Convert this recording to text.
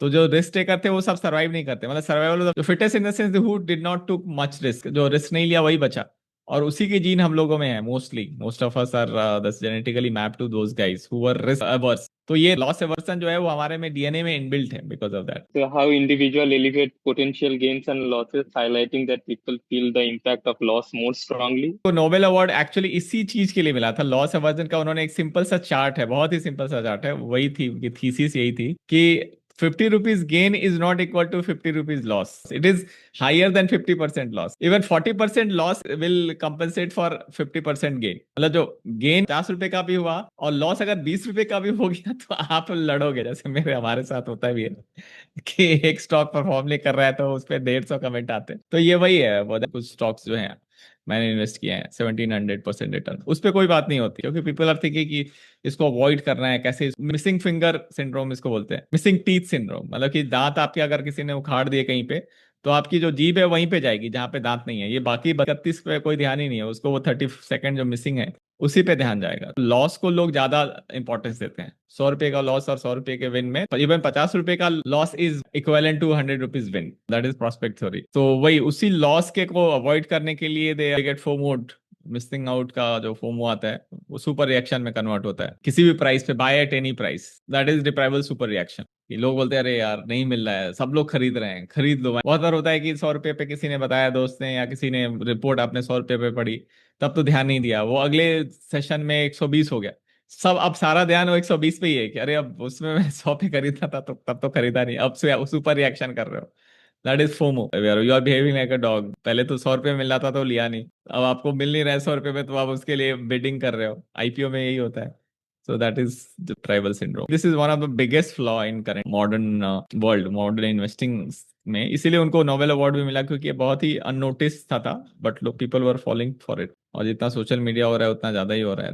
तो जो risk taker थे वो सब सर्वाइव नहीं करते, मतलब सर्वाइवल जो fittest in the sense who did not took much risk, जो रिस्क नहीं लिया वही बचा। और उसी के जीन हम लोगों में है mostly, most of us are दस genetically map to those guys who were risk averse. तो ये लॉस एवर्सन जो है वो हमारे में डीएनए में इनबिल्ट है because of that. So how individual elevate potential gains and losses, highlighting that people feel the impact of loss more strongly. तो नोबेल अवार्ड एक्चुअली इसी चीज के लिए मिला था, लॉस एवर्जन का। उन्होंने एक सिंपल सा चार्ट है, बहुत ही सिंपल सा चार्ट है, वही थी उनकी थीसिस, यही थी कि 50 rupees gain is not equal to 50 rupees loss, it is higher than 50% loss. Even 40% loss will compensate for 50% gain. मतलब जो गेन 50 रुपए का भी हुआ और लॉस अगर 20 रुपए का भी हो गया तो आप लड़ोगे, जैसे मेरे हमारे साथ होता भी है कि एक स्टॉक परफॉर्म नहीं कर रहा है तो उस पर 150 कमेंट आते हैं। तो ये वही है, वो कुछ स्टॉक्स जो हैं मैंने इन्वेस्ट किया है 1700% रिटर्न, उस पर कोई बात नहीं होती क्योंकि पीपल आर थिंकिंग कि इसको अवॉइड करना है कैसे। मिसिंग फिंगर सिंड्रोम इसको बोलते हैं, मिसिंग टीथ सिंड्रोम, मतलब कि दांत आपके अगर किसी ने उखाड़ दिए कहीं पे तो आपकी जो जीभ है वहीं पे जाएगी जहां पे दांत नहीं है, ये बाकी 32 पे कोई ध्यान ही नहीं है उसको, वो 30 सेकंड जो मिसिंग है उसी पे ध्यान जाएगा। लॉस को लोग ज्यादा इंपॉर्टेंस देते हैं, 100 रुपए का लॉस और 100 रुपए के विन में इवन 50 रुपए का loss is equivalent to 100 rupees win, that is prospect theory. तो वही उसी लॉस के को अवॉइड करने के लिए दे गेट फोमोड, मिसिंग आउट का जो फोमो आता है वो सुपर रिएक्शन में कन्वर्ट होता है किसी भी प्राइस पे, by at any price, that is deplorable super reaction. कि लोग बोलते हैं अरे यार नहीं मिल रहा है, सब लोग खरीद रहे हैं, खरीद लो। बहुत बार होता है कि 100 रुपए पे किसी ने बताया, दोस्त ने या किसी ने रिपोर्ट आपने 100 रुपए पे पढ़ी, तब तो ध्यान नहीं दिया, वो अगले सेशन में 120 हो गया, सब अब सारा ध्यान वो 120 पे ही है कि अरे अब उसमें मैं 100 पे खरीदना था तो तब तो खरीदा नहीं, अब से सुपर रिएक्शन कर रहे हो। That is FOMO, you are behaving like a dog. पहले तो 100 रुपये मिल रहा था तो लिया नहीं, अब आपको मिल नहीं रहा है 100 रुपये में तो आप उसके लिए बिडिंग कर रहे हो, आईपीओ में यही होता है। So that is the tribal syndrome, this is one of the biggest flaw in current modern world, modern investing में। इसीलिए उनको नोबेल अवार्ड भी मिला क्योंकि ये बहुत ही अननोटिस था बट लोग people were following for it, और जितना सोशल मीडिया हो रहा है उतना ज्यादा ही हो रहा है।